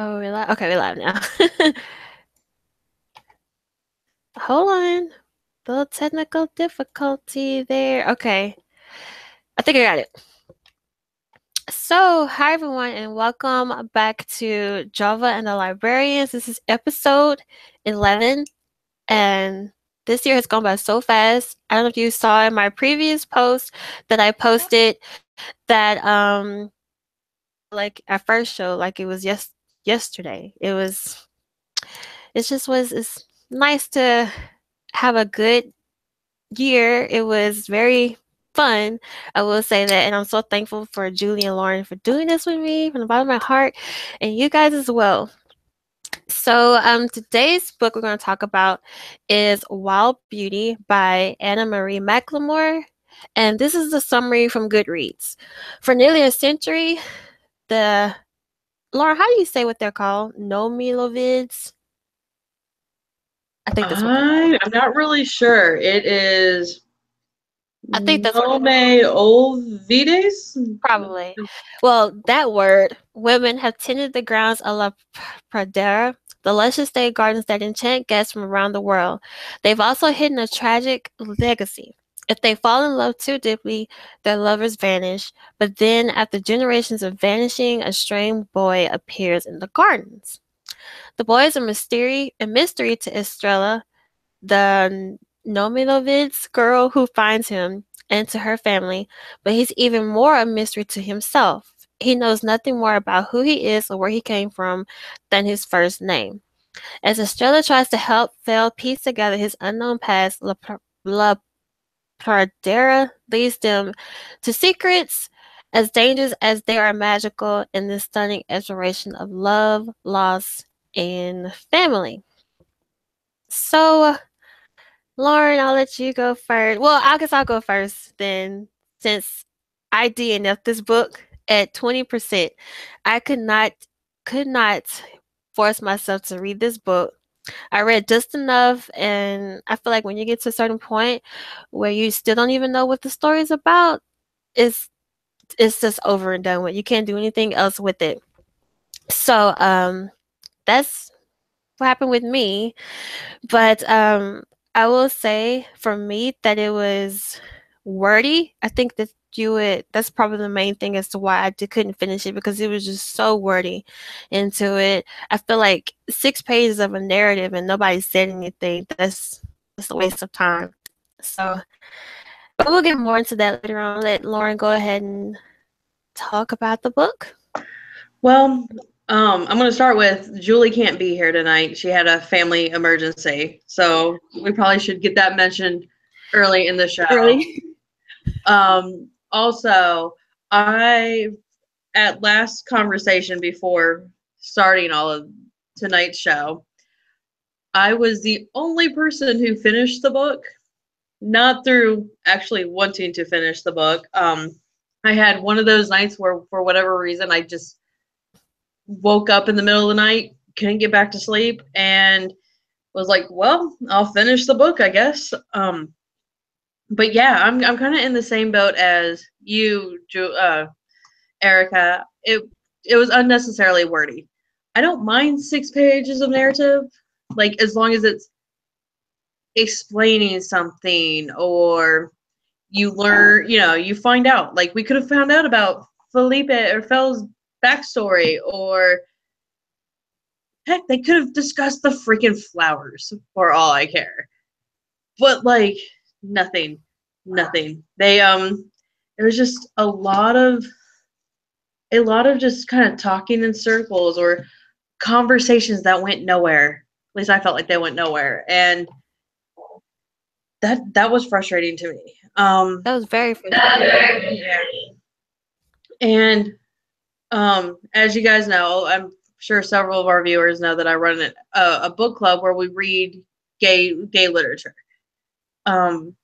Oh, we're live. Okay, we're live now. Hold on. Little technical difficulty there. Okay, I think I got it. So, hi everyone, and welcome back to Java and the Librarians. This is episode 11, and this year has gone by so fast. I don't know if you saw in my previous post that I posted that like our first show, like it was yesterday. It's nice to have a good year. It was very fun. I will say that. And I'm so thankful for Julie and Lauren for doing this with me from the bottom of my heart, and you guys as well. So, today's book we're going to talk about is Wild Beauty by Anna Marie McLemore. And this is the summary from Goodreads. For nearly a century, the Laura, how do you say what they're called? No Milovids? I think that's what they're called. I'm not really sure. It is I think that's what Nome Ovides? probably. Well, that word, women have tended the grounds of La Pradera, the luscious day gardens that enchant guests from around the world. They've also hidden a tragic legacy. If they fall in love too deeply, their lovers vanish. But then, after generations of vanishing, a strange boy appears in the gardens. The boy is a mystery to Estrella, the Nomilovids girl who finds him, and to her family, but he's even more a mystery to himself. He knows nothing more about who he is or where he came from than his first name. As Estrella tries to help Phil piece together his unknown past, La Pradera leads them to secrets as dangerous as they are magical in this stunning exploration of love, loss, and family. So, Lauren, I'll let you go first. Well, I guess I'll go first then, since I DNF'd this book at 20%. I could not force myself to read this book. I read just enough, and I feel like when you get to a certain point where you still don't even know what the story is about, it's it's just over and done with. You can't do anything else with it. So, that's what happened with me. But I will say for me that it was wordy. I think that that's probably the main thing as to why couldn't finish it because it was just so wordy into it. I feel like 6 pages of a narrative and nobody said anything. That's a waste of time. So, but we'll get more into that later on. Let Lauren go ahead and talk about the book. Well, I'm going to start with Julie can't be here tonight. She had a family emergency. So we probably should get that mentioned early in the show. Early. Also, at last conversation before starting all of tonight's show, I was the only person who finished the book, not through actually wanting to finish the book. I had one of those nights where, for whatever reason, I just woke up in the middle of the night, couldn't get back to sleep, and was like, "Well, I'll finish the book, I guess." But yeah, I'm kind of in the same boat as you, Ericka. It was unnecessarily wordy. I don't mind 6 pages of narrative, like as long as it's explaining something or you learn, you find out. Like we could have found out about Felipe or Fel's backstory, or heck, they could have discussed the freaking flowers for all I care. But like nothing, nothing. There was just a lot of just kind of talking in circles or conversations that went nowhere. At least I felt like they went nowhere, and that was frustrating to me. That was very frustrating. Yeah. And as you guys know, I'm sure several of our viewers know that I run a book club where we read gay literature. Um,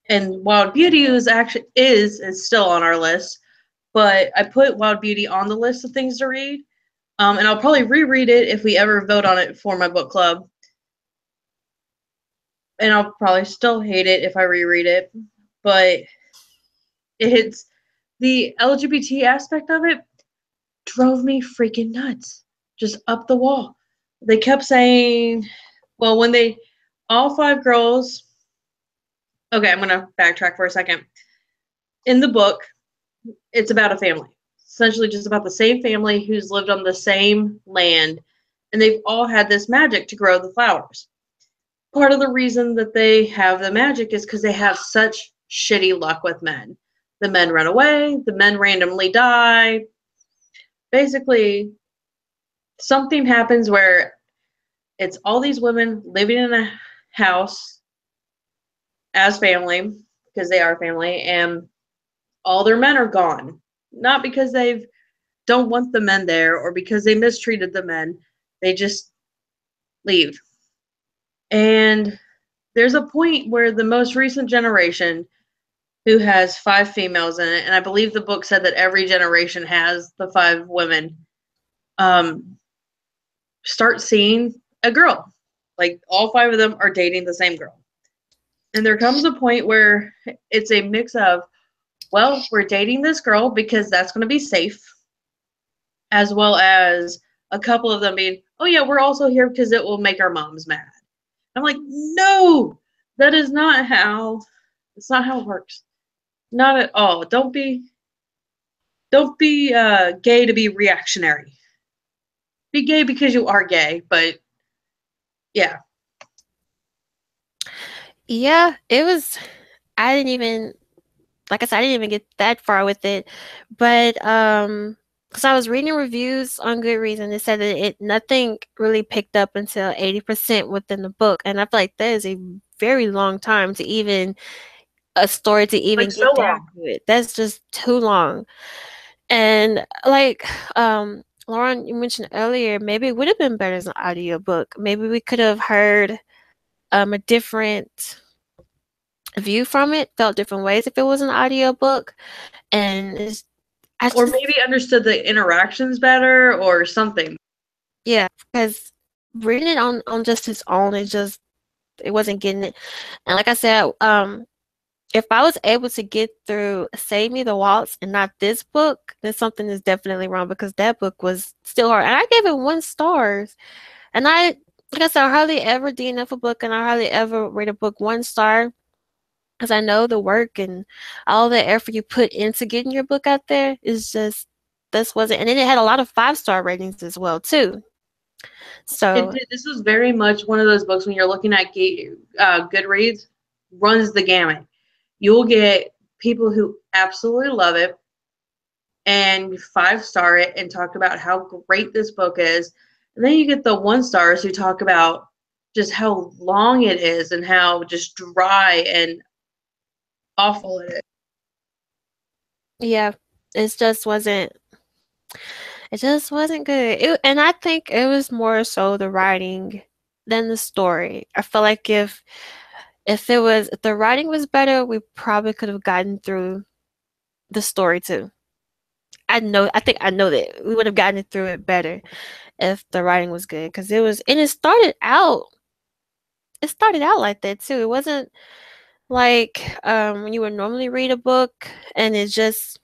and Wild Beauty is still on our list, but I put Wild Beauty on the list of things to read. And I'll probably reread it if we ever vote on it for my book club. And I'll probably still hate it if I reread it, but it's the LGBT aspect of it drove me freaking nuts. just up the wall. They kept saying, well, when they, all 5 girls, okay, I'm going to backtrack for a second. In the book, it's about a family. Essentially just about the same family who's lived on the same land, and they've all had this magic to grow the flowers. Part of the reason that they have the magic is because they have such shitty luck with men. The men run away, the men randomly die. Basically, something happens where it's all these women living in a house as family, because they are family, and all their men are gone. Not because they don't want the men there or because they mistreated the men. They just leave. And there's a point where the most recent generation, who has 5 females in it, and I believe the book said that every generation has the 5 women, start seeing a girl. Like, all 5 of them are dating the same girl. And there comes a point where it's a mix of, well, we're dating this girl because that's going to be safe, as well as a couple of them being, oh yeah, we're also here because it will make our moms mad. I'm like, no, that is not how, it's not how it works. Not at all. Don't be gay to be reactionary. Be gay because you are gay, but yeah. Yeah, it was. I didn't even, like I said, I didn't even get that far with it, but because I was reading reviews on Goodreads and it said that it nothing really picked up until 80% within the book, and I feel like that is a very long time to even a story to even Like, so get down long. to it. That's just too long. And like Lauren, you mentioned earlier, maybe it would have been better as an audiobook. Maybe we could have heard a different view from it, felt different ways if it was an audiobook. And it's, I Or just, maybe understood the interactions better or something. yeah, because reading it on just its own, it wasn't getting it. And like I said, if I was able to get through Save Me the Waltz and not this book, then something is definitely wrong because that book was still hard. And I gave it 1 star. And like I said, I hardly ever DNF a book and I hardly ever rate a book 1 star because I know the work and all the effort you put into getting your book out there is just, this wasn't, and then it had a lot of 5 star ratings as well, too. It So, did. This was very much one of those books when you're looking at Goodreads, runs the gamut. You'll get people who absolutely love it and 5 star it and talk about how great this book is. And then you get the 1 stars who talk about just how long it is and how just dry and awful it is. yeah, it just wasn't. It just wasn't good. And I think it was more so the writing than the story. I feel like if the writing was better, we probably could have gotten through the story too. I know that we would have gotten it through it better if the writing was good because and it started out like that too. It wasn't like when you would normally read a book and it's just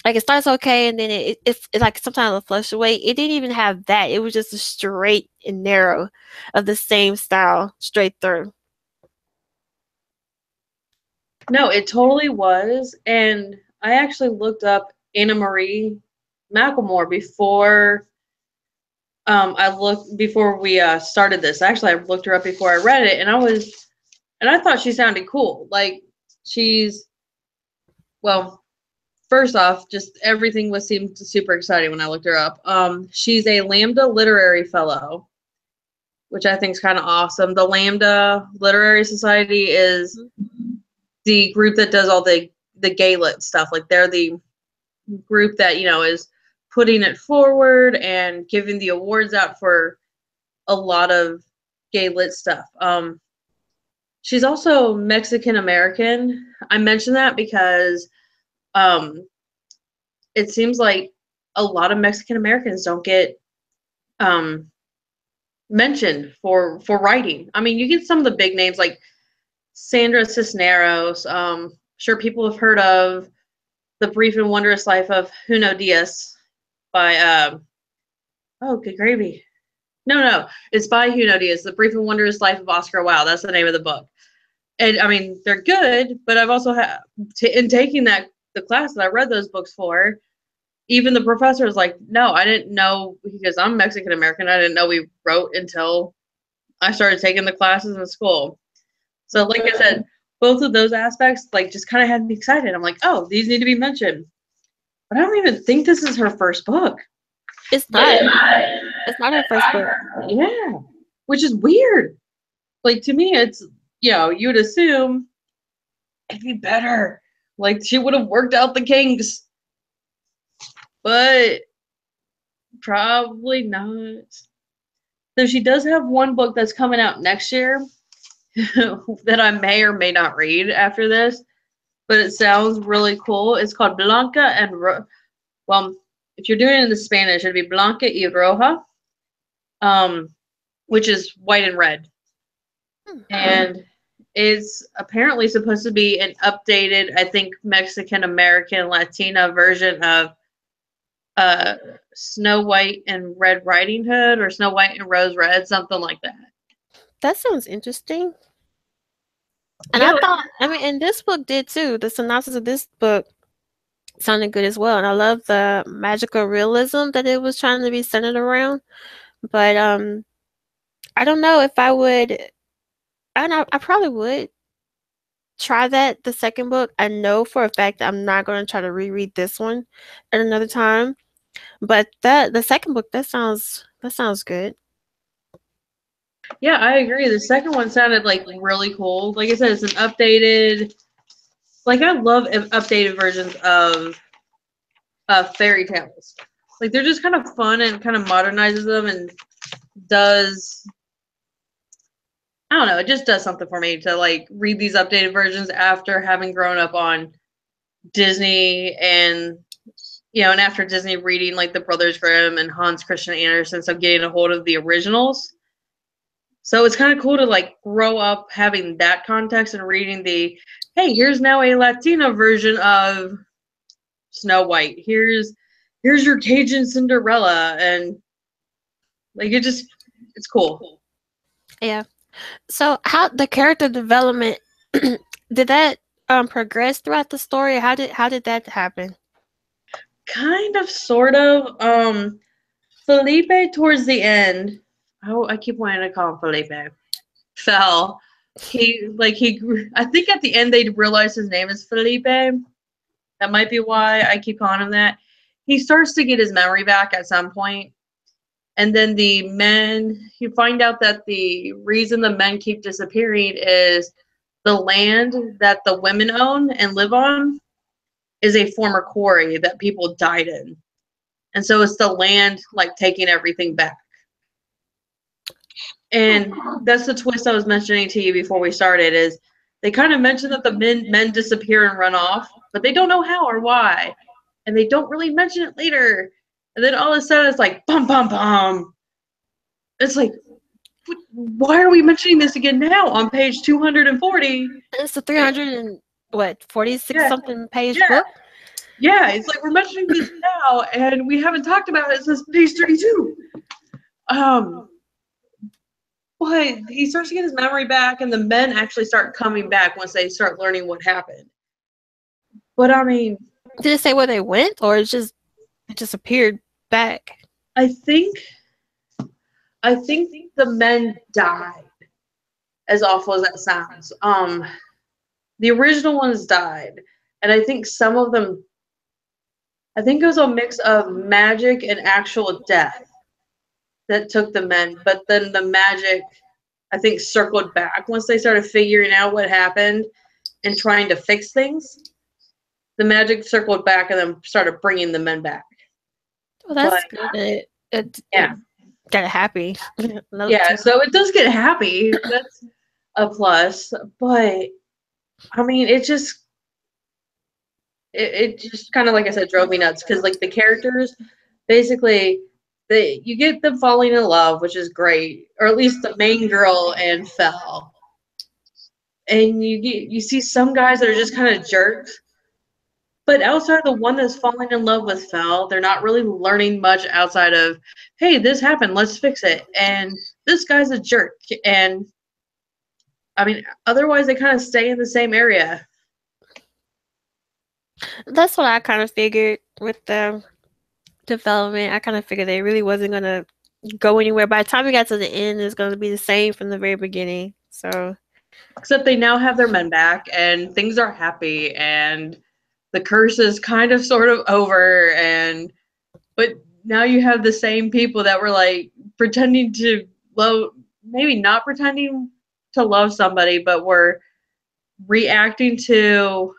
like it starts okay and then it's like sometimes it'll fluctuate. It didn't even have that. It was just a straight and narrow of the same style straight through. No, it totally was. And I actually looked up Anna Marie McLemore before we started this. Actually, I looked her up before I read it, and I thought she sounded cool. Like, she's, well, first off, just everything seemed super exciting when I looked her up. She's a Lambda Literary Fellow, which I think is kind of awesome. The Lambda Literary Society is the group that does all the gay lit stuff. Like, they're the group that, is putting it forward and giving the awards out for a lot of gay lit stuff. She's also Mexican American. I mention that because it seems like a lot of Mexican Americans don't get mentioned for writing. I mean, you get some of the big names like Sandra Cisneros. Sure, people have heard of The Brief and Wondrous Life of Junot Diaz by Oh, good gravy. No, it's by Hugh It's The Brief and Wondrous Life of Oscar Wilde. That's the name of the book. And I mean, they're good, but I've also had in taking the class that I read those books for. Even the professor was like, "No, I didn't know because I'm Mexican American. I didn't know we wrote until I started taking the classes in school." So, like I said, both of those aspects like just kind of had me excited. I'm like, "Oh, these need to be mentioned." But I don't even think this is her first book. It's not. It's not her first book. Yeah, which is weird. Like to me, it's you'd assume it'd be better. Like she would have worked out the kinks, but probably not. So she does have one book that's coming out next year that I may or may not read after this, but it sounds really cool. It's called Blanca and well, if you're doing it in the Spanish, it'd be Blanca y Roja, um, which is white and red, and it's apparently supposed to be an updated, I think, Mexican American Latina version of uh, Snow White and Red Riding Hood or Snow White and Rose Red, something like that. That sounds interesting. And I Yeah, thought, I mean, and this book did too. The synopsis of this book sounded good as well. And I love the magical realism that it was trying to be centered around. But I don't know if I would. I know I probably would try that the second book. I know for a fact that I'm not going to try to reread this one at another time. But that the second book that sounds good. yeah, I agree. The second one sounded like really cool. Like I said, it's an updated. Like I love updated versions of fairy tales. Like they're just kind of fun and kind of modernizes them and does I don't know, it just does something for me to like read these updated versions after having grown up on Disney and and after Disney reading like the Brothers Grimm and Hans Christian Andersen, so getting a hold of the originals. So it's kind of cool to like grow up having that context and reading the hey, here's now a Latino version of Snow White. Here's your Cajun Cinderella and like it's cool. Yeah. So how the character development did that progress throughout the story? How did that happen? Kind of sort of. Felipe towards the end. Oh, I keep wanting to call him Felipe. Fell. I think at the end they realized his name is Felipe. That might be why I keep calling him that. He starts to get his memory back at some point, and then the men. You find out that the reason the men keep disappearing is the land that the women own and live on is a former quarry that people died in. And so it's the land like taking everything back. And that's the twist I was mentioning to you before we started is they kind of mention that the men disappear and run off, but they don't know how or why. And they don't really mention it later. And then all of a sudden it's like bum bum bum. It's like why are we mentioning this again now on page 240? It's a 300 and what 46 Yeah. something page Yeah. book. Yeah, it's like we're mentioning this now and we haven't talked about it since page 32. Um But he starts to get his memory back, and the men actually start coming back once they start learning what happened. But I mean, Did it say where they went, or it just appeared back? I think I think the men died. As awful as that sounds, the original ones died, and I think some of them. I think it was a mix of magic and actual death that took the men, but then the magic, I think, circled back once they started figuring out what happened and trying to fix things. The magic circled back and then started bringing the men back. Well, But that's good. It yeah, got happy. yeah. So it does get happy. That's a plus. But I mean, it just kind of like I said drove me nuts because like the characters, basically, you get them falling in love, which is great, or at least the main girl and Fell, and you see some guys that are just kind of jerks. But outside the one that's falling in love with Fel, they're not really learning much outside of, hey, this happened, let's fix it. And this guy's a jerk. And I mean, otherwise they kind of stay in the same area. That's what I kind of figured with the development. I kind of figured they really wasn't gonna go anywhere. By the time we got to the end, it's gonna be the same from the very beginning. So Except they now have their men back and things are happy and the curse is kind of sort of over, and but now you have the same people that were like pretending to love, maybe not pretending to love somebody, but were reacting to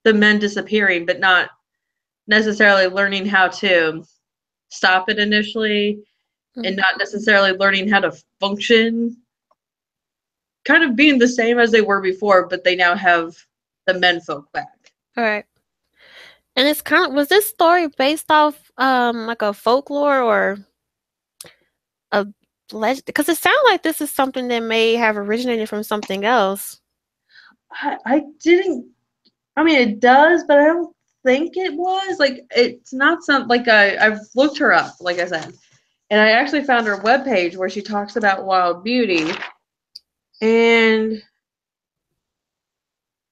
the men disappearing, but not necessarily learning how to stop it initially, and mhm. not necessarily learning how to function, kind of being the same as they were before, but they now have the men folk back. All right. And it's kind of, was this story based off like a folklore or a legend? Because it sounds like this is something that may have originated from something else. I didn't. I mean, it does, but I don't think it was. Like, it's not something like I've looked her up, like I said, and I actually found her webpage where she talks about Wild Beauty, and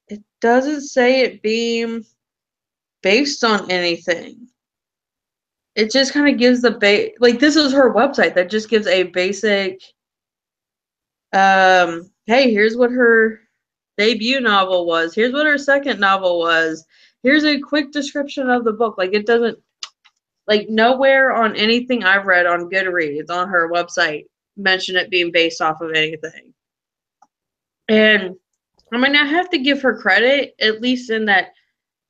it doesn't say it being based on anything. It just kind of gives the like this is her website that just gives a basic hey, here's what her debut novel was. Here's what her second novel was. Here's a quick description of the book. Like it doesn't, like nowhere on anything I've read on Goodreads on her website mention it being based off of anything. And I mean, I have to give her credit, at least in that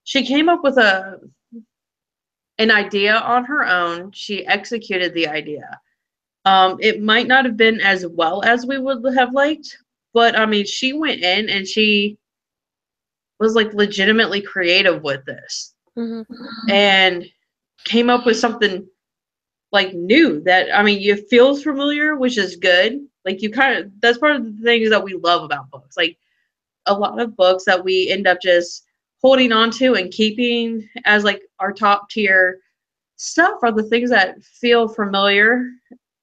she came up with an idea on her own. She executed the idea. It might not have been as well as we would have liked, but I mean, she went in and she was like legitimately creative with this Hmm. and came up with something like new that, I mean, it feels familiar, which is good. Like you kind of, that's part of the things that we love about books. Like a lot of books that we end up just holding on to and keeping as like our top tier stuff are the things that feel familiar,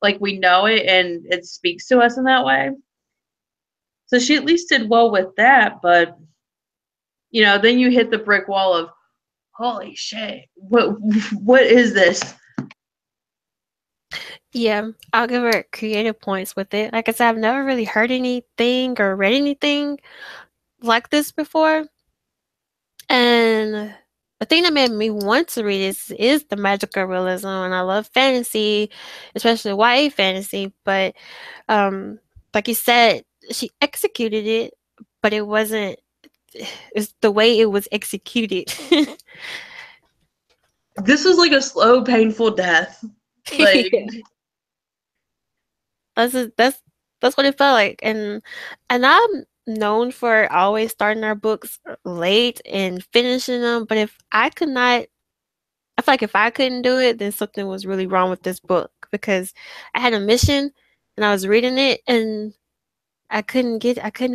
like we know it and it speaks to us in that way. So she at least did well with that, but then you hit the brick wall of holy shit, what is this? Yeah, I'll give her creative points with it. Like I said, I've never really heard anything or read anything like this before. And the thing that made me want to read is the magical realism, and I love fantasy, especially YA fantasy. But um, like you said, she executed it, but it wasn't. It's the way it was executed. This was like a slow painful death, like Yeah. That's what it felt like, and I'm known for always starting our books late and finishing them. But if I could not, I feel like if I couldn't do it, then something was really wrong with this book because I had a mission and I was reading it and I couldn't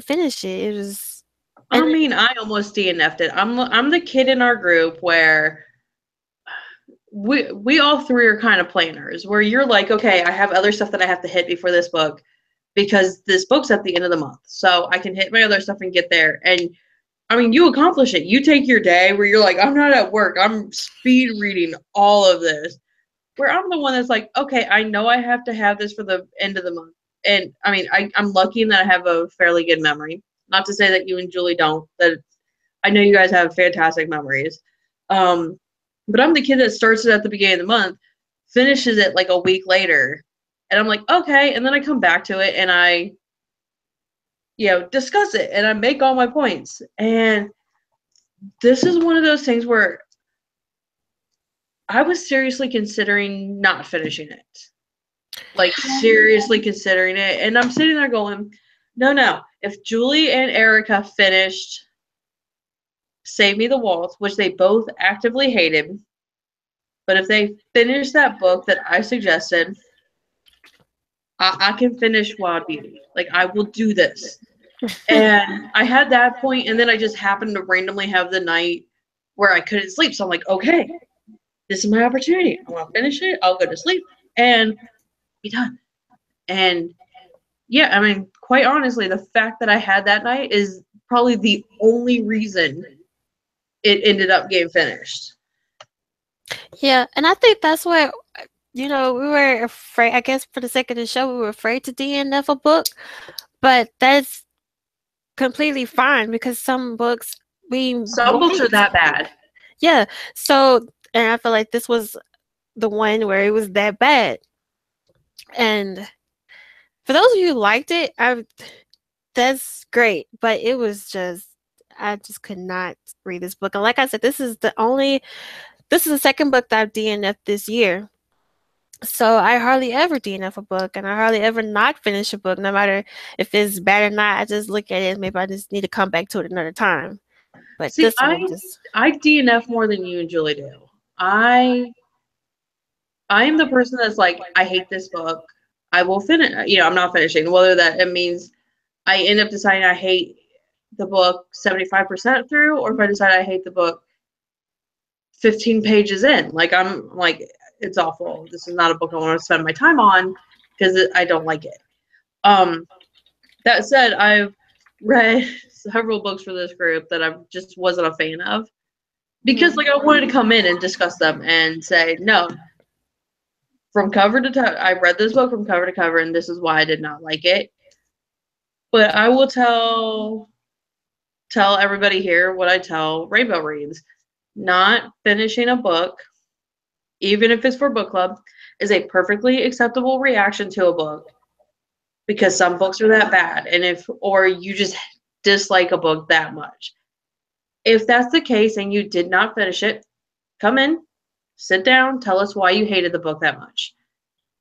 finish it. It was, I and mean, I almost DNF'd it. I'm the kid in our group where we all three are kind of planners, where you're like, okay, I have other stuff that I have to hit before this book because this book's at the end of the month, so I can hit my other stuff and get there. And I mean, you accomplish it. You take your day where you're like, I'm not at work. I'm speed reading all of this. Where I'm the one that's like, okay, I know I have to have this for the end of the month. And I mean, I'm lucky in that I have a fairly good memory. Not to say that you and Julie don't. That I know you guys have fantastic memories. Um, but I'm the kid that starts it at the beginning of the month, finishes it like a week later, and I'm like, okay. And then I come back to it and I, discuss it and I make all my points. And this is one of those things where I was seriously considering not finishing it. Like seriously considering it. And I'm sitting there going, no. If Julie and Ericka finished Save Me the Waltz, which they both actively hated, but if they finish that book that I suggested, I can finish Wild Beauty. Like I will do this. And I had that point, and then I just happened to randomly have the night where I couldn't sleep. So I'm like, okay, this is my opportunity. I want to finish it. I'll go to sleep and be done. And yeah, I mean, quite honestly, the fact that I had that night is probably the only reason it ended up getting finished. Yeah, and I think that's what we were afraid. I guess for the sake of the show, we were afraid to DNF a book, but that's completely fine because some books Some books are that bad. Yeah, so and I feel like this was the one where it was that bad. And for those of you who liked it, that's great. But it was just I just could not read this book. And like I said, this is the second book that I've DNF'd this year. So I hardly ever DNF a book, and I hardly ever not finish a book, no matter if it's bad or not. I just look at it and maybe I just need to come back to it another time. But See, this one just I DNF more than you and Julie do. I'm the person that's like, I hate this book. I will finish. I'm not finishing. Whether that it means I end up deciding I hate the book 75% through, or if I decide I hate the book 15 pages in. Like I'm like, it's awful. This is not a book I want to spend my time on because I don't like it. That said, I've read several books for this group that I just wasn't a fan of because like I wanted to come in and discuss them and say, no, from cover to cover, I read this book from cover to cover, and this is why I did not like it. But I will tell everybody here what I tell Rainbow Reads. Not finishing a book, even if it's for book club, is a perfectly acceptable reaction to a book because some books are that bad, or you just dislike a book that much. If that's the case and you did not finish it, come in, sit down, tell us why you hated the book that much.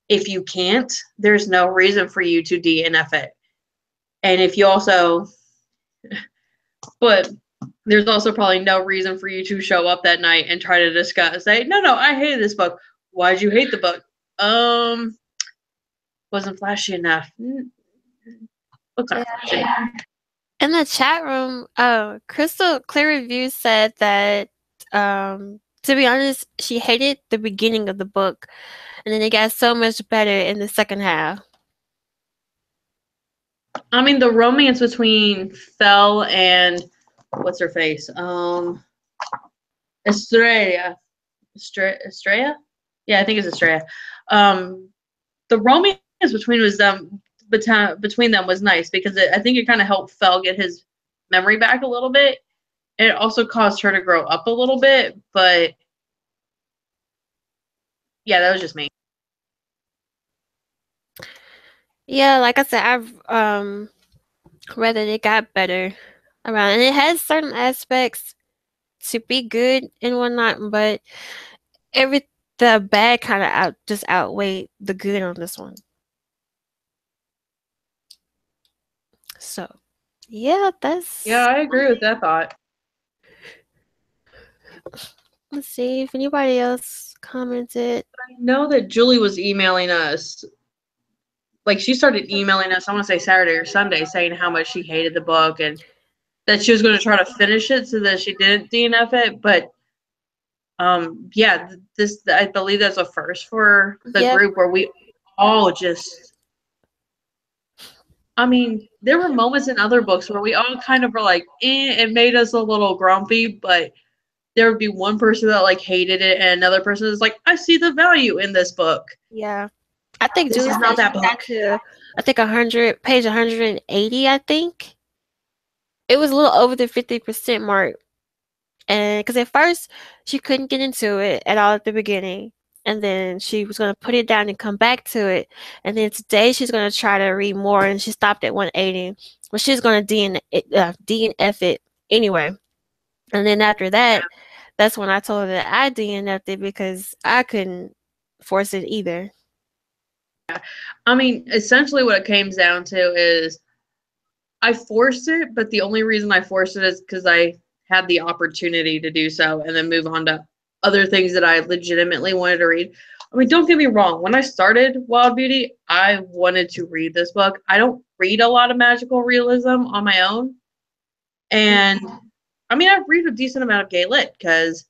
If you can't, there's no reason for you to DNF it. And if you also, but there's also probably no reason for you to show up that night and try to discuss, say, no, I hated this book. Why'd you hate the book? Wasn't flashy enough. Books aren't flashy. In the chat room, Crystal Clear Review said that, to be honest, she hated the beginning of the book, and then it got so much better in the second half. I mean, the romance between Fel and what's her face? Estrella. Estrella? Yeah, I think it's Estrella. The romance between them was nice because I think it kind of helped Fel get his memory back a little bit. And it also caused her to grow up a little bit, but yeah, that was just me. Yeah, like I said, I've read that it got better around, and it has certain aspects to be good and whatnot, but the bad kind of just outweighed the good on this one. So, yeah, I agree with that thought. Let's see if anybody else commented. I know that Julie was emailing us. Like, she started emailing us, I want to say Saturday or Sunday, saying how much she hated the book and that she was going to try to finish it so that she didn't DNF it. But, yeah, I believe that's a first for the group where we all just, I mean, there were moments in other books where we all kind of were like, it made us a little grumpy, but there would be one person that like hated it and another person is like, I see the value in this book. Yeah. I think this is not that book. Got to, I think page 180, I think. It was a little over the 50% mark. And because at first she couldn't get into it at all at the beginning. And then she was going to put it down and come back to it. And then today she's going to try to read more, and she stopped at 180. But she's going to DNF it anyway. And then after that, that's when I told her that I DNF'd it because I couldn't force it either. I mean, essentially what it came down to is I forced it, but the only reason I forced it is because I had the opportunity to do so and then move on to other things that I legitimately wanted to read. I mean, don't get me wrong. When I started Wild Beauty, I wanted to read this book. I don't read a lot of magical realism on my own. And I mean, I read a decent amount of gay lit because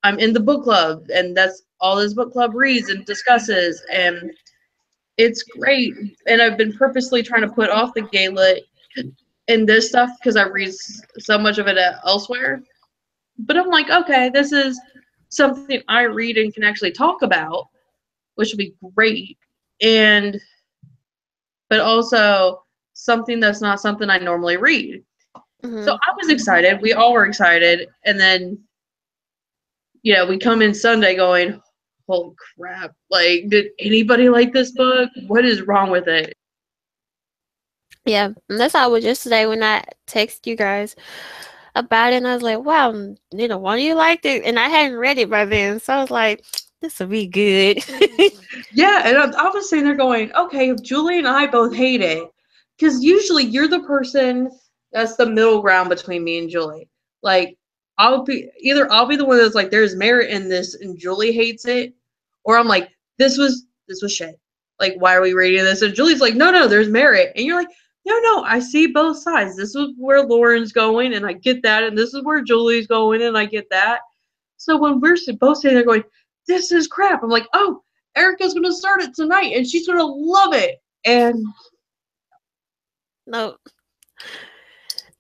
I'm in the book club, and that's all this book club reads and discusses, and it's great. And I've been purposely trying to put off the gay lit in this stuff because I read so much of it elsewhere. But I'm like, okay, this is something I read and can actually talk about, which would be great. And but also something that's not something I normally read. So Mhm. I was excited. We all were excited. And then, we come in Sunday going, holy crap. Like, did anybody like this book? What is wrong with it? Yeah, and that's how I was yesterday when I text you guys about it, and I was like, "Wow, one of you liked it," and I hadn't read it by then, so I was like, "This will be good." Yeah, and I was sitting there going, okay, if Julie and I both hate it, because usually you're the person that's the middle ground between me and Julie. Like, I'll be the one that's like, there's merit in this, and Julie hates it, or I'm like, this was shit. Like, why are we reading this? And Julie's like, no, there's merit, and you're like, no, I see both sides. This is where Lauren's going, and I get that, and this is where Julie's going, and I get that. So when we're both sitting there going, this is crap, I'm like, oh, Ericka's gonna start it tonight, and she's gonna love it. And No,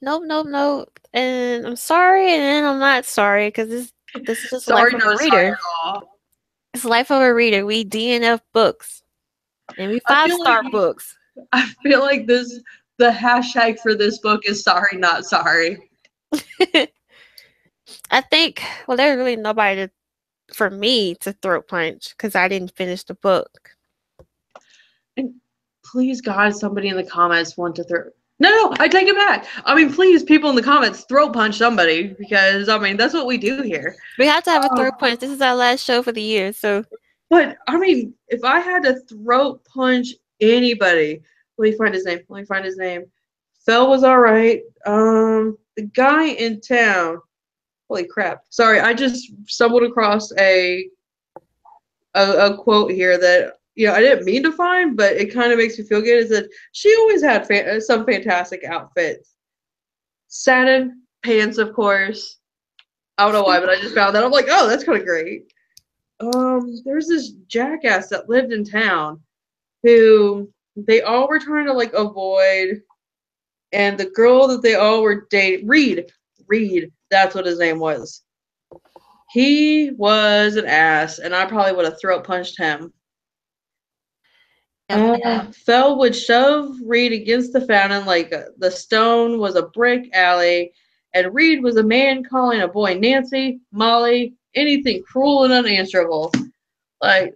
nope, nope, nope. And I'm sorry, and then I'm not sorry because this is just the life sorry, of a not sorry reader. at all. It's the life of a reader. We DNF books and we I five feel like star books. I feel like the hashtag for this book is sorry, not sorry. I think there's really nobody for me to throat punch because I didn't finish the book. And please, God, somebody in the comments want to throw. No, I take it back. I mean, please, people in the comments, throat punch somebody because I mean that's what we do here. We have to have a Um, throat punch. This is our last show for the year, so but I mean, if I had to throat punch anybody, let me find his name. Let me find his name. Fell was all right. The guy in town. Holy crap! Sorry, I just stumbled across a quote here that I didn't mean to find, but it kind of makes me feel good. Is that she always had some fantastic outfits, satin pants, of course. I don't know why, but I just found that. I'm like, oh, that's kind of great. There's this jackass that lived in town who they all were trying to like avoid, and the girl that they all were dating, Reed, that's what his name was. He was an ass, and I probably would have throat punched him. yep. Fell would shove Reed against the fountain like the stone was a brick alley, and Reed was a man calling a boy Nancy, Molly, anything cruel and unanswerable. Like,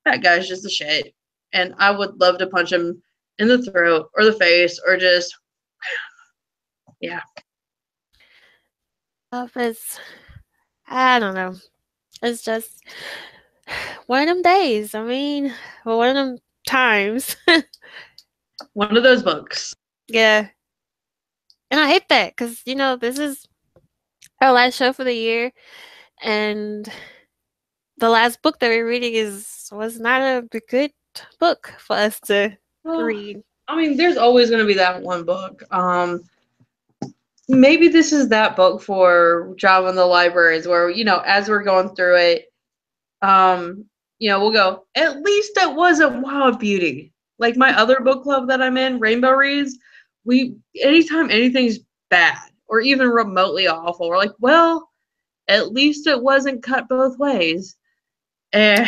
that guy's just a shit. And I would love to punch him in the throat or the face or just, yeah. It's I don't know. It's just one of them days. I mean, one of them times. One of those books. Yeah, and I hate that because this is our last show for the year, and the last book that we're reading was not a good book for us to Well, read. I mean, there's always going to be that one book. Maybe this is that book for Job in the Librarians where, as we're going through it, we'll go, at least it wasn't Wild Beauty. Like my other book club that I'm in, Rainbow Reads, anytime anything's bad or even remotely awful, we're like, well, at least it wasn't Cut Both Ways. And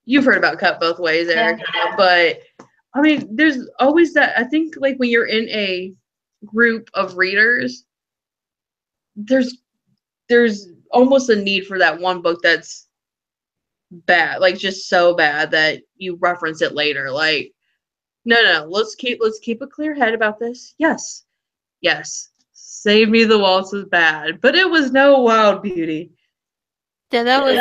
you've heard about Cut Both Ways, Yeah. Eric, but I mean, there's always that. I think like when you're in a group of readers, there's almost a need for that one book that's bad, like just so bad that you reference it later. Like, no, let's keep a clear head about this. Yes, Save Me the Waltz was bad, but it was no Wild Beauty. Yeah, that was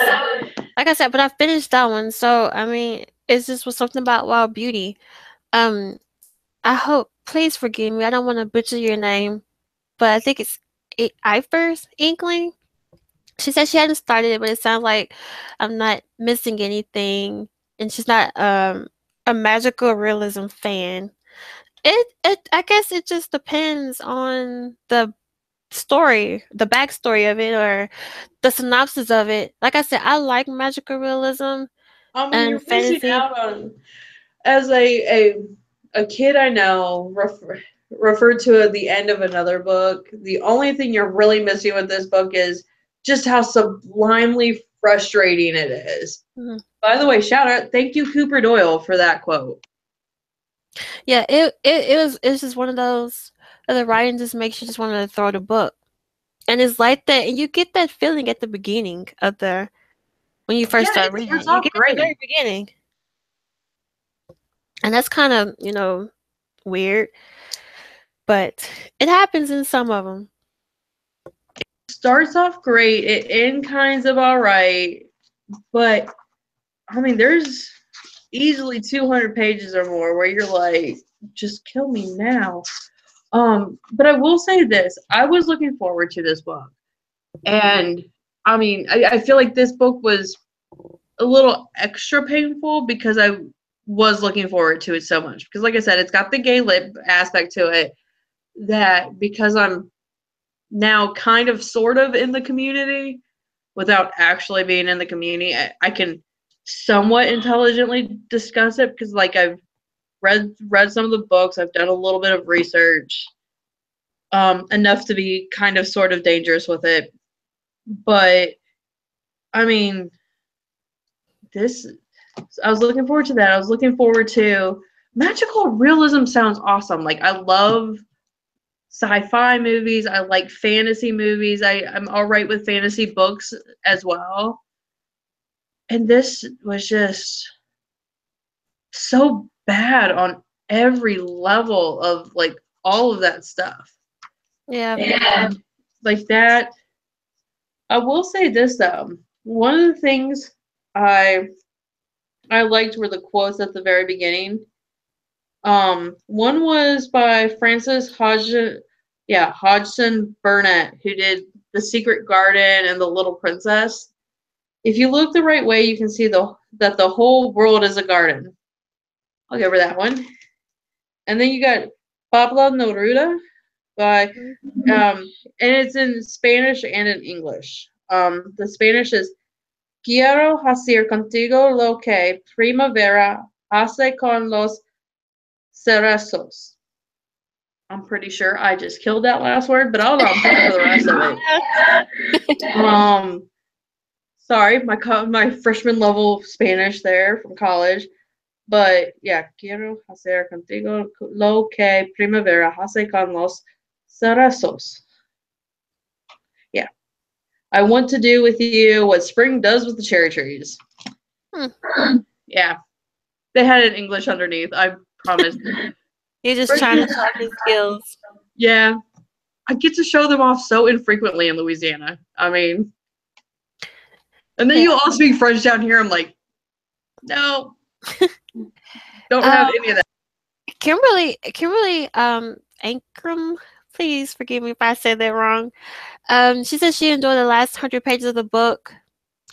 like I said, but I finished that one, so I mean, it's just was something about Wild Beauty. Um, I hope. Please forgive me. I don't want to butcher your name, but I think it's Ifers Inkling. She said she hadn't started it, but it sounds like I'm not missing anything, and she's not a magical realism fan. It I guess it just depends on the story, the backstory of it, or the synopsis of it. Like I said, I like magical realism I mean, and you're missing fantasy. out on as a kid I know referred to at the end of another book. The only thing you're really missing with this book is just how sublimely frustrating it is. Mhm. By the way, shout out, thank you Cooper Doyle for that quote. Yeah, it was just one of those the writing just makes you just want to throw the book. And it's like that, and you get that feeling at the beginning of the when you first Yeah, start it reading starts it. You off get it at the very great. beginning. And that's kind of, weird, but it happens in some of them. Starts off great. It ends kind of all right, but I mean, there's easily 200 pages or more where you're like, just kill me now. But I will say this: I was looking forward to this book, and I mean, I feel like this book was a little extra painful because I was looking forward to it so much. Because, like I said, it's got the gay lit aspect to it that because I'm now kind of sort of in the community without actually being in the community, I can somewhat intelligently discuss it because like I've read some of the books, I've done a little bit of research, enough to be kind of sort of dangerous with it. But I mean, this I was looking forward to that. I was looking forward to magical realism sounds awesome. Like I love sci-fi movies. I like fantasy movies. I'm all right with fantasy books as well. And this was just so bad on every level of like all of that stuff. Yeah. And like that, I will say this though. One of the things I I liked were the quotes at the very beginning. One was by Frances Hodgson Burnett, who did The Secret Garden and The Little Princess. If you look the right way, you can see that the whole world is a garden. I'll give her that one. And then you got Pablo Neruda by and it's in Spanish and in English. The Spanish is Quiero hacer contigo lo que primavera hace con los cerezos. I'm pretty sure I just killed that last word, but I'll not pay for the rest of it. Sorry, my freshman level Spanish there from college. But yeah, quiero hacer contigo lo que primavera hace con los cerezos. Yeah, I want to do with you what spring does with the cherry trees. Hmm. Yeah, they had it in English underneath. I promise. You're just trying to sharpen skills. Yeah, I get to show them off so infrequently in Louisiana. I mean, and then Yeah. you all speak French down here. I'm like, no, don't have Um, any of that. Kimberly, Ankrum, please forgive me if I said that wrong. She said she enjoyed the last 100 pages of the book.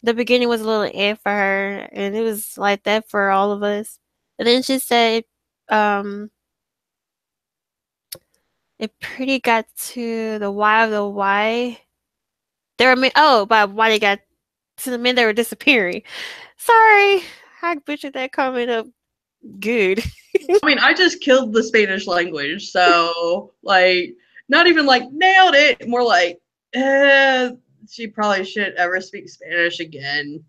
The beginning was a little eh for her, and it was like that for all of us. And then she said, um, it pretty got to the why of the why. But why they got to the men that were disappearing. Sorry, I butchered that comment up good. I mean, I just killed the Spanish language, so like, not even like nailed it. More like, she probably shouldn't ever speak Spanish again.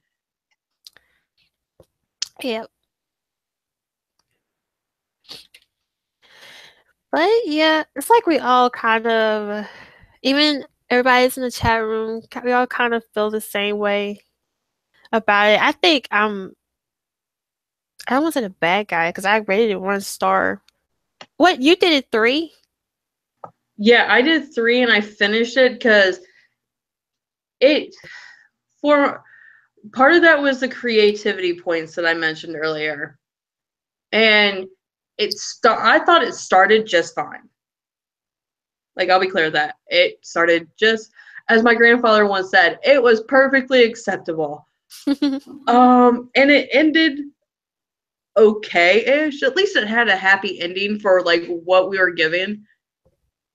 Yep. But yeah, it's like we all kind of, even everybody's in the chat room, we all kind of feel the same way about it. I think I don't want to say the bad guy because I rated it 1 star. What, you did it 3? Yeah, I did 3 and I finished it because it for part of that was the creativity points that I mentioned earlier, and I thought it started just fine. Like, I'll be clear with that it started just as my grandfather once said, it was perfectly acceptable. And it ended okay-ish. At least it had a happy ending for like what we were given.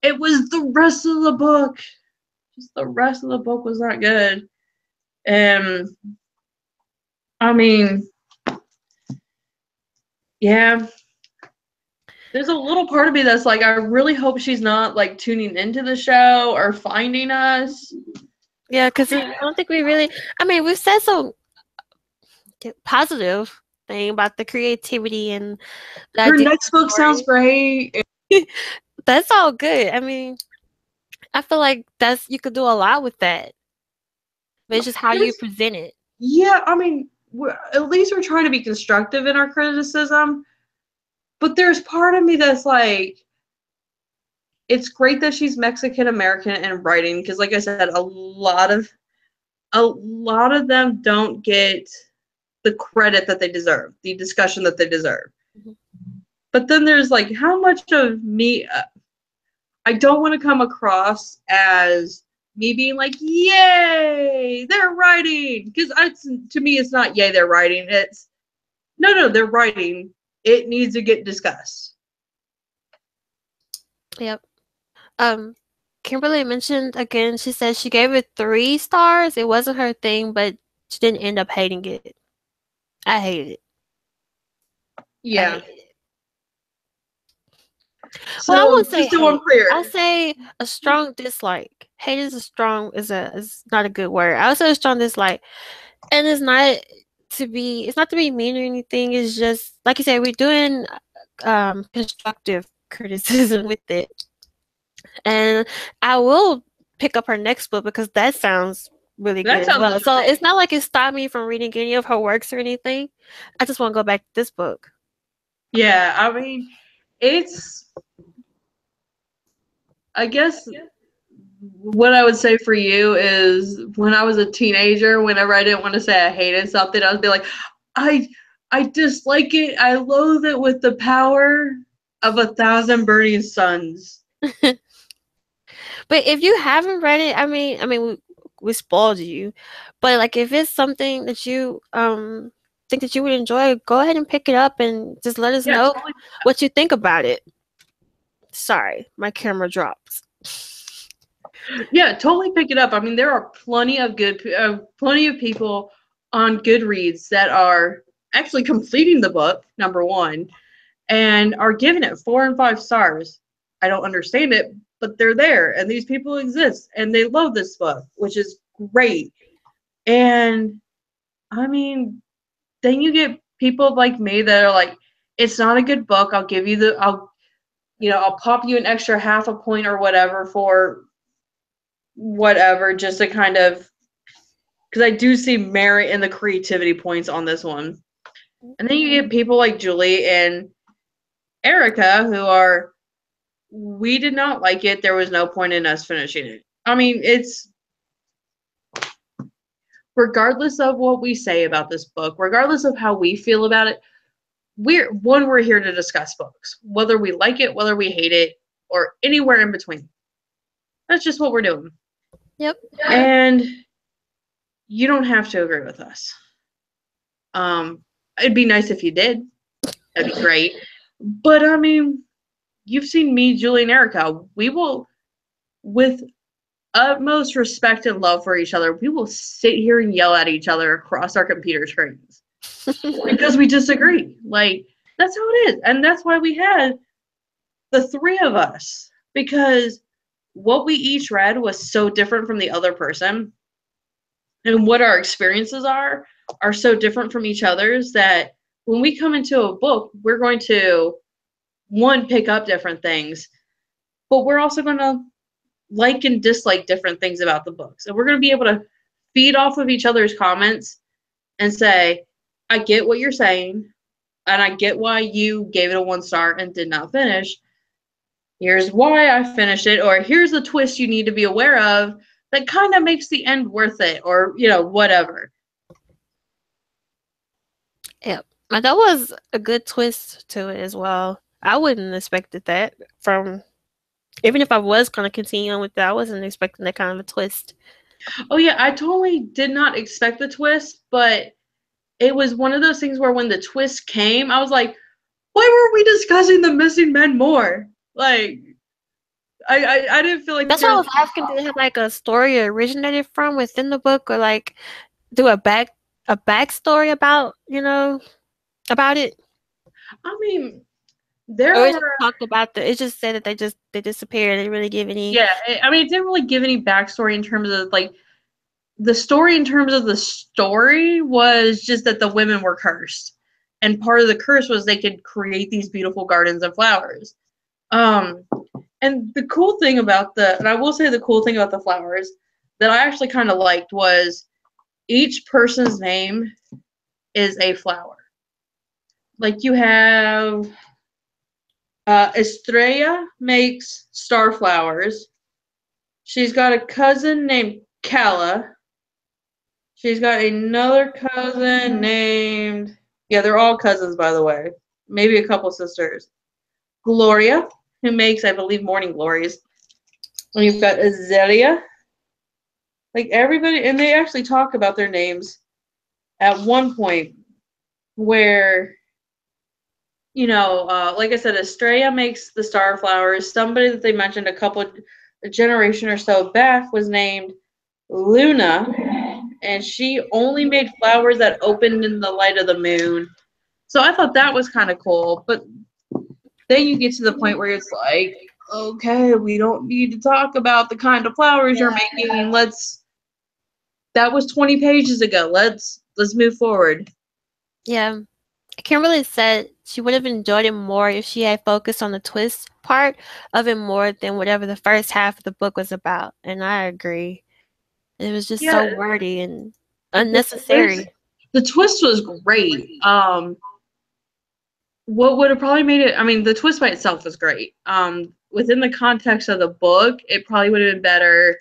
It was the rest of the book. Just the rest of the book was not good. And I mean, yeah, there's a little part of me that's like, I really hope she's not like tuning into the show or finding us. Yeah, because I don't think we really. I mean, we've said some positive thing about the creativity and the Her idea of next book the sounds story. great. That's all good. I mean, I feel like that's you could do a lot with that. But it's just how you There's, present it. yeah, I mean, at least we're trying to be constructive in our criticism. But there's part of me that's like, it's great that she's Mexican American and writing because, like I said, a lot of them don't get the credit that they deserve, the discussion that they deserve. Mhm. But then there's like, how much of me, I don't want to come across as me being like, yay, they're writing. Because to me, it's not yay, they're writing. It's, no, they're writing. It needs to get discussed. Yep. Um, Kimberly mentioned again. She said she gave it 3 stars. It wasn't her thing, but she didn't end up hating it. I hate it. I Yeah. hate it. Well, I So won't say just so I'm hate. I'll clear, say a strong dislike. Hate is not a good word. I would say a strong dislike, and it's not to be mean or anything. It's just like you said, we're doing constructive criticism with it, and I will pick up her next book because that sounds really good that as sounds well. So it's interesting. not like it stopped me from reading any of her works or anything. I just want to go back to this book. Yeah, I mean, it's, I guess what I would say for you is when I was a teenager, whenever I didn't want to say I hated something, I would be like, I I dislike it. I loathe it with the power of 1,000 burning suns. But if you haven't read it, we spoiled you. But like if it's something that you think that you would enjoy, go ahead and pick it up and just let us Yeah, know totally. what you think about it. Sorry, my camera dropped. Yeah, totally pick it up. I mean, there are plenty of people on Goodreads that are actually completing the book, number one, and are giving it 4 and 5 stars. I don't understand it, but they're there, and these people exist, and they love this book, which is great. And I mean, then you get people like me that are like, it's not a good book. I'll pop you an extra half a point or whatever for whatever, just to kind of, because I do see merit in the creativity points on this one. And then you get people like Julie and Ericka who are, we did not like it. There was no point in us finishing it. I mean, it's regardless of what we say about this book, regardless of how we feel about it, we're here to discuss books, whether we like it, whether we hate it, or anywhere in between. That's just what we're doing. Yep. And you don't have to agree with us. It'd be nice if you did. That'd be great. But I mean, you've seen me, Julie, and Ericka. We will, with utmost respect and love for each other, we will sit here and yell at each other across our computer screens because we disagree. Like, that's how it is. And that's why we had the three of us, because what we each read was so different from the other person, and what our experiences are so different from each other's, that when we come into a book, we're going to, one, pick up different things, but we're also going to like and dislike different things about the books. And we're going to be able to feed off of each other's comments and say, I get what you're saying, and I get why you gave it a 1 star and did not finish. Here's why I finished it, or here's a twist you need to be aware of that kind of makes the end worth it, or, whatever. Yep. And that was a good twist to it as well. I wouldn't expected that from even if I was gonna continue on with that, I wasn't expecting that kind of a twist. Oh, yeah, I totally did not expect the twist, but it was one of those things where when the twist came, I was like, why were we discussing the missing men more? Like, I didn't feel like That's why I there's. was asking, did it have like a story it originated from within the book, or like do a backstory about about it, I mean, there or it just are. talked about the. It just said that they disappeared. They didn't really give any. Yeah, I mean, it didn't really give any backstory in terms of like the story. In terms of the story, was just that the women were cursed, and part of the curse was they could create these beautiful gardens of flowers. Um, and the cool thing about and I will say the cool thing about the flowers that I actually kind of liked was each person's name is a flower. Like you have Estrella makes star flowers. She's got a cousin named Kala. She's got another cousin named, yeah, they're all cousins, by the way. Maybe a couple sisters. Gloria, who makes, I believe, morning glories. And you've got Azalea. Like everybody, and they actually talk about their names at one point where, like I said, Estrella makes the star flowers. Somebody that they mentioned a generation or so back was named Luna, and she only made flowers that opened in the light of the moon. So I thought that was kind of cool. But then you get to the point where it's like, okay, we don't need to talk about the kind of flowers you're making. That was 20 pages ago. Let's move forward. Yeah, Kimberly said she would have enjoyed it more if she had focused on the twist part of it more than whatever the first half of the book was about, and I agree. It was just Yeah, so wordy and the twist unnecessary. the twist was great. What would have probably made it, I mean, the twist by itself was great. Within the context of the book, it probably would have been better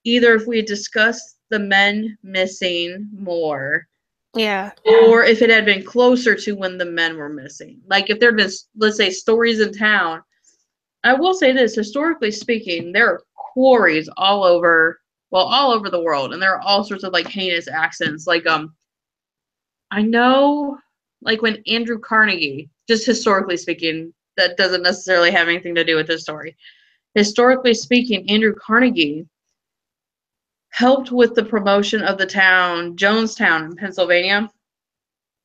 either if we had discussed the men missing more, Yeah. or if it had been closer to when the men were missing. Like if there had been, let's say, stories in town. I will say this, historically speaking, there are quarries all over the world, and there are all sorts of like heinous accidents. Like I know, like when Andrew Carnegie, just historically speaking, that doesn't necessarily have anything to do with this story. Historically speaking, Andrew Carnegie helped with the promotion of the town Jonestown in Pennsylvania.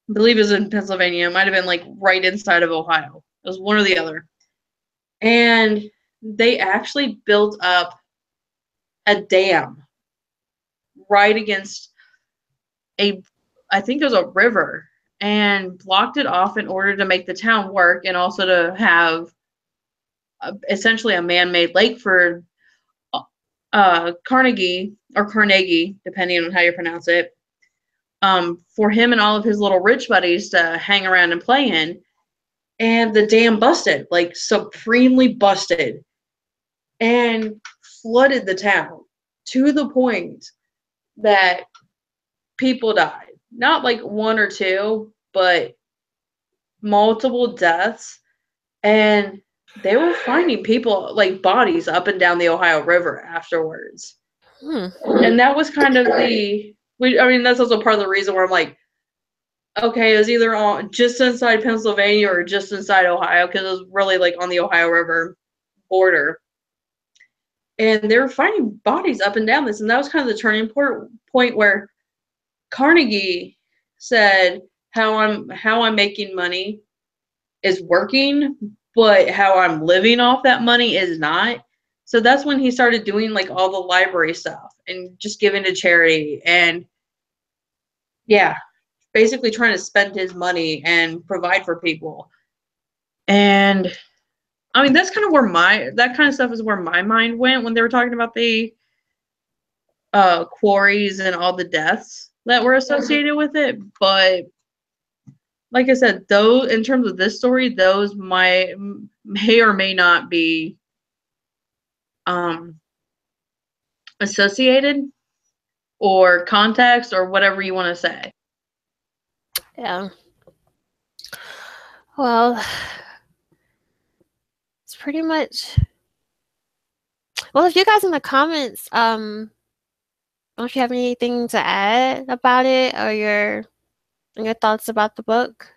I believe it was in Pennsylvania. It might have been like right inside of Ohio. It was one or the other. And they actually built up a dam right against a, I think it was a river, and blocked it off in order to make the town work and also to have essentially a man-made lake for Carnegie or Carnegie, depending on how you pronounce it, for him and all of his little rich buddies to hang around and play in. And the dam busted, like supremely busted, and flooded the town to the point that people died. Not like one or two, but multiple deaths. And they were finding people like bodies up and down the Ohio River afterwards. Hmm. And that was kind of I mean, that's also part of the reason where I'm like, okay, it was either on just inside Pennsylvania or just inside Ohio, because it was really like on the Ohio River border. And they were finding bodies up and down this, and that was kind of the turning point where Carnegie said, how I'm making money is working, but how I'm living off that money is not. So that's when he started doing like all the library stuff and just giving to charity, and yeah, basically trying to spend his money and provide for people. And I mean, that's kind of where that kind of stuff is where my mind went when they were talking about the quarries and all the deaths that were associated with it. But like I said, those, in terms of this story, those may or may not be um, associated or context or whatever you want to say. Yeah. Well, it's pretty much. Well, if you guys in the comments, don't you have anything to add about it or your thoughts about the book?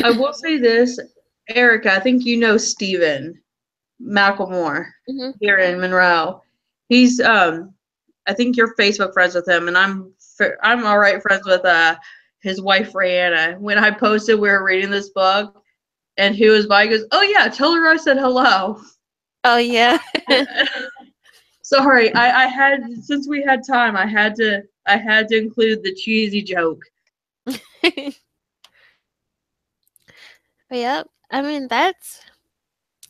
I will say this, Ericka, I think you know Steven McLemore Hmm. here in Monroe. He's I think you're Facebook friends with him, and I'm all right friends with his wife Rihanna. When I posted we were reading this book, and he was by, he goes, "Oh yeah, tell her I said hello." Oh yeah. Sorry, I had, since we had time, I had to include the cheesy joke. But yeah, I mean that's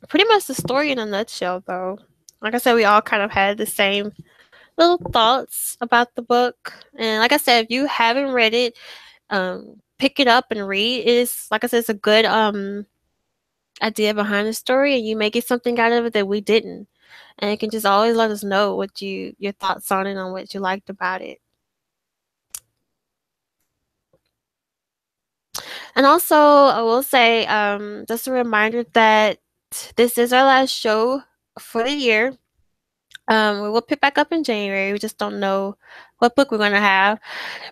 pretty much the story in a nutshell, though. Like I said, we all kind of had the same little thoughts about the book, and like I said, if you haven't read it, pick it up and read. It's like I said, it's a good idea behind the story, and you may get something out of it that we didn't. And you can just always let us know what your thoughts on it and what you liked about it. And also, I will say, just a reminder that this is our last show for the year. We will pick back up in January. We just don't know what book we're going to have.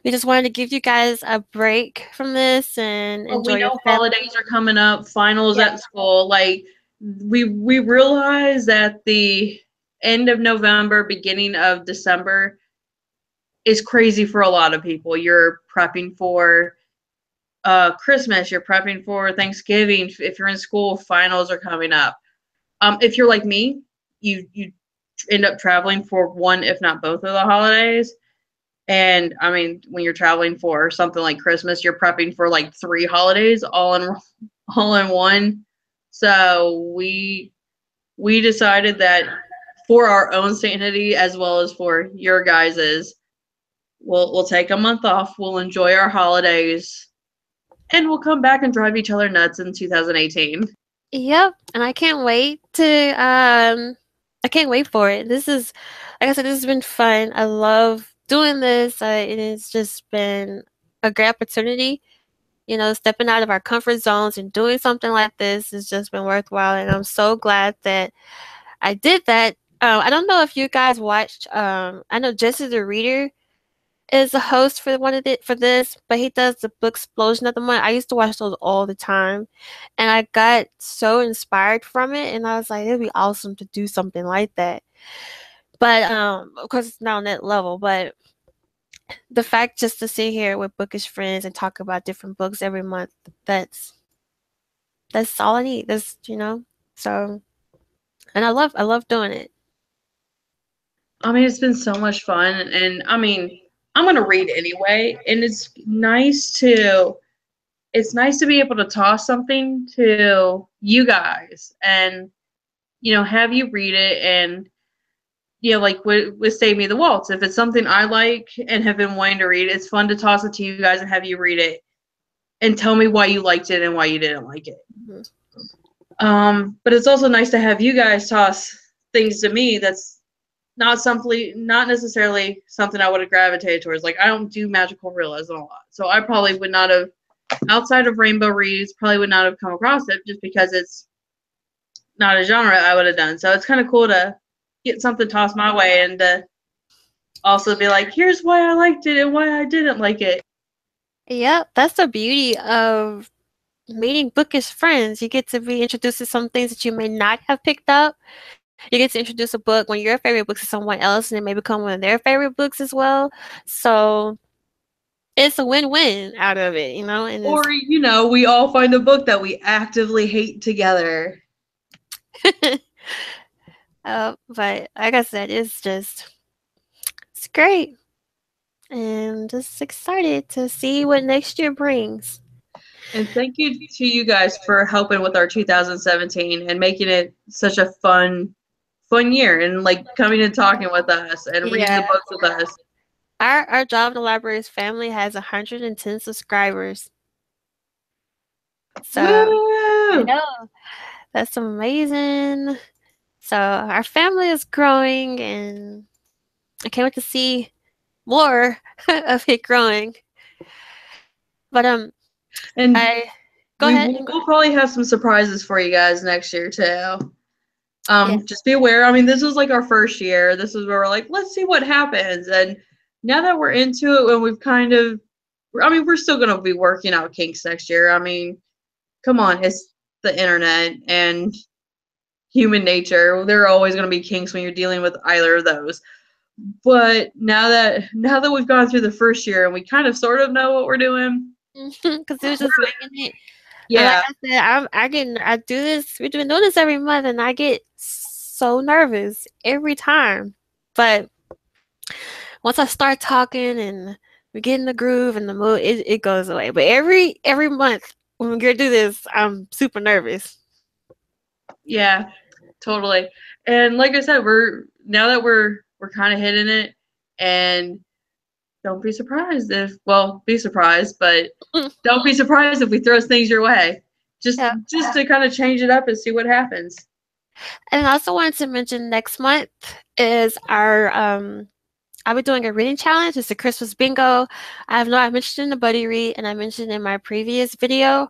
We just wanted to give you guys a break from this and Well, we enjoy your know family. holidays are coming up, finals Yeah. at school. Like we realize that the end of November, beginning of December is crazy for a lot of people. You're prepping for Christmas, you're prepping for Thanksgiving. If you're in school, finals are coming up. If you're like me, you end up traveling for one, if not both of the holidays. And I mean, when you're traveling for something like Christmas, you're prepping for like 3 holidays all in one. So we decided that for our own sanity as well as for your guys's, we'll take a month off. We'll enjoy our holidays, and we'll come back and drive each other nuts in 2018. Yep, and I can't wait for it. This is like I said, this has been fun. I love doing this. It has just been a great opportunity. Stepping out of our comfort zones and doing something like this has just been worthwhile, and I'm so glad that I did that. I don't know if you guys watched. I know Jesse the Reader is a host for for this, but he does the book explosion of the month. I used to watch those all the time, and I got so inspired from it, and I was like, it'd be awesome to do something like that. But of course, it's not on that level. But the fact just to sit here with bookish friends and talk about different books every month, that's that's all I need. So, and I love doing it. I mean, it's been so much fun, and I mean, I'm gonna read anyway, and it's nice to be able to toss something to you guys and have you read it, and like with Save Me the Waltz, if it's something I like and have been wanting to read, it's fun to toss it to you guys and have you read it and tell me why you liked it and why you didn't like it. Mhm. But it's also nice to have you guys toss things to me that's not necessarily something I would have gravitated towards. Like, I don't do magical realism a lot, so I probably would not have, outside of Rainbow Reads, probably would not have come across it just because it's not a genre I would have done. So it's kind of cool to get something tossed my way and to also be like, here's why I liked it and why I didn't like it. Yeah, that's the beauty of meeting bookish friends. You get to be introduced to some things that you may not have picked up. You get to introduce a book, when your favorite book, to someone else, and it may become one of their favorite books as well. So it's a win-win out of it. And it's Or, we all find a book that we actively hate together. but like I said, it's great, and just excited to see what next year brings. And thank you to you guys for helping with our 2017 and making it such a fun year, and like coming and talking with us and reading the Yeah, books with us. our job in the library's family has 110 subscribers. So I Woo! know that's amazing. So our family is growing, and I can't wait to see more of it growing. But And I go ahead and go. we'll probably have some surprises for you guys next year too. Yeah, Just be aware. I mean, this was like our first year. This is where we're like, let's see what happens. And now that we're into it, and we've kind of, I mean, we're still gonna be working out kinks next year. I mean, come on, the internet and human nature. There are always going to be kinks when you're dealing with either of those. But now that we've gone through the first year and we kind of sort of know what we're doing, because it was just winging it. And like yeah, I said, I do this. We've been doing this every month, and I get so nervous every time. But once I start talking and we get in the groove and the mood, it goes away. But every month when we get to do this, I'm super nervous. yeah, totally. And like I said, we're kind of hitting it, and don't be surprised if be surprised, but don't be surprised if we throw things your way. Yeah. Just to kind of change it up and see what happens. And I also wanted to mention next month is our I'll be doing a reading challenge. It's a Christmas bingo. I mentioned in the buddy read and I mentioned in my previous video.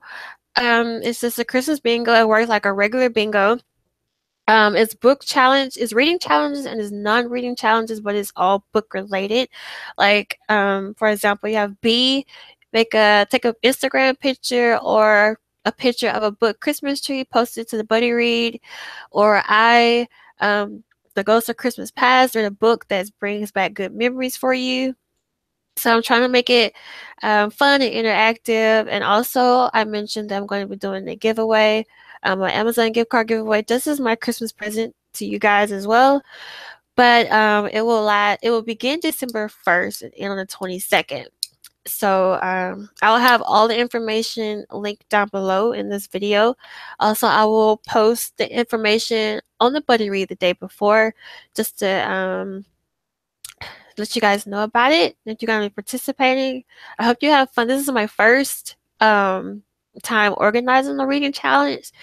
It's just a Christmas bingo. It works like a regular bingo. It's book challenge, it's reading challenges and it's non-reading challenges, but it's all book related. Like, for example, you have B, take a Instagram picture or a picture of a book Christmas tree, post it to the buddy read, or I, the Ghost of Christmas Past, or the book that brings back good memories for you. So I'm trying to make it fun and interactive. And also, I mentioned that I'm going to be doing a giveaway, an Amazon gift card giveaway. This is my Christmas present to you guys as well. But it will begin December 1st and end on the 22nd. So I'll have all the information linked down below in this video. Also, I will post the information on the buddy read the day before, just to let you guys know about it, that you're going to be participating. I hope you have fun. This is my first time organizing the reading challenge.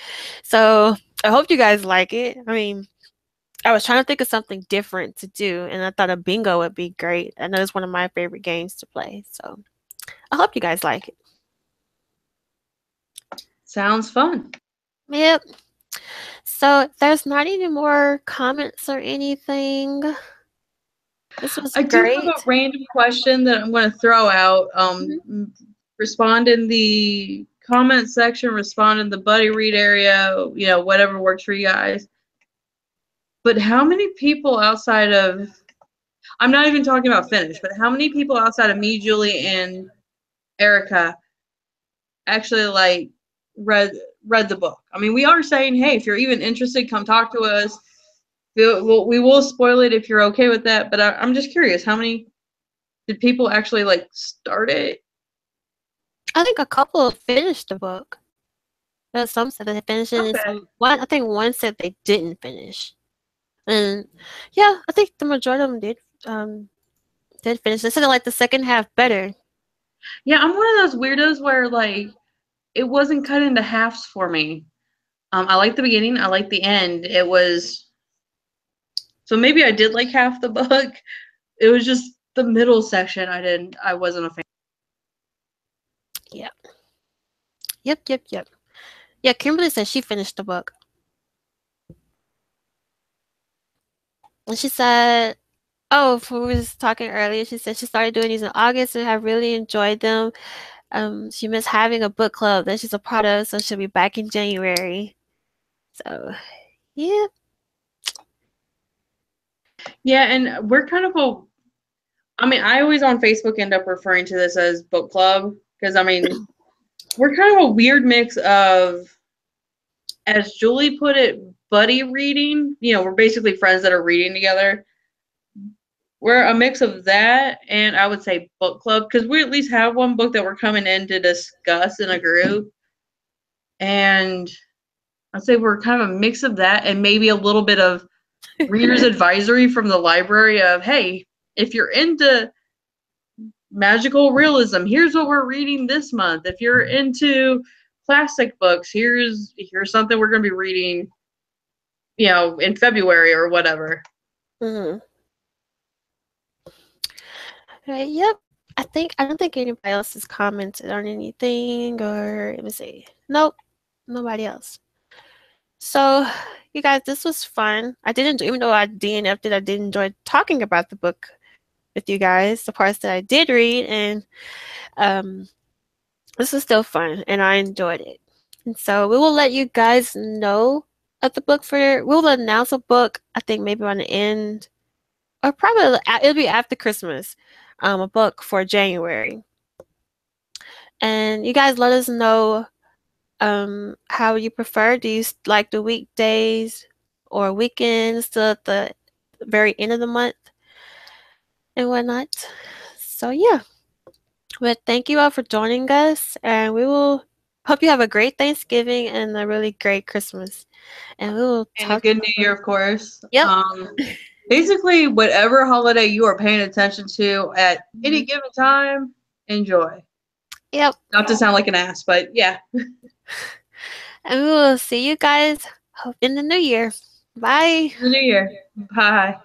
So I hope you guys like it. I mean, I was trying to think of something different to do, and I thought a bingo would be great. I know it's one of my favorite games to play. So I hope you guys like it. Sounds fun. Yep. So there's not any more comments or anything. This was I do have a great. random question that I'm going to throw out. Mhm. Respond in the comment section, respond in the buddy read area, whatever works for you guys. But how many people outside of, I'm not even talking about finish, but how many people outside of me, Julie, and Ericka actually read the book? I mean, we are saying, hey, if you're even interested, come talk to us. We will spoil it if you're okay with that. But I'm just curious, how many did people actually start it? I think a couple finished the book. There's some said they finished it, and Okay. I think one said they didn't finish. And yeah, I think the majority of them did finish. They said they liked the second half better. Yeah, I'm one of those weirdos where it wasn't cut into halves for me. I like the beginning, I like the end. It was so maybe I did like half the book. It was just the middle section I wasn't a fan. Yeah. Yep. Yeah, Kimberly said she finished the book. And she said, oh, we was talking earlier, she said she started doing these in August and have really enjoyed them. She missed having a book club that she's a part of, so she'll be back in January. So, yeah. Yeah, and we're kind of I always on Facebook end up referring to this as book club because we're kind of a weird mix of, as Julie put it, buddy reading. We're basically friends that are reading together. We're a mix of that and I would say book club because we at least have one book that we're coming in to discuss in a group. And I'd say we're kind of a mix of that and maybe a little bit of reader's advisory from the library of, hey, if you're into magical realism, here's what we're reading this month. If you're into classic books, here's something we're going to be reading, in February or whatever. Mm-hmm. Right, yep. I don't think anybody else has commented on anything, or let me see. Nope, nobody else. So, you guys, this was fun. I didn't, even though I DNF'd it, I did enjoy talking about the book with you guys, the parts that I did read, and this was still fun, and I enjoyed it. And so we will let you guys know of the book for. We'll announce a book. I think maybe on the end, or probably it'll be after Christmas. A book for January, and you guys let us know how you prefer. Do you like the weekdays or weekends till at the very end of the month and whatnot? So yeah. But thank you all for joining us, and we will hope you have a great Thanksgiving and a really great Christmas. And we will And a talk. good New Year, of course. Yep. Basically, whatever holiday you are paying attention to at any Mhm. given time, enjoy. Yep. Not to sound like an ass, but yeah. And we will see you guys in the new year. Bye. The New Year. Bye.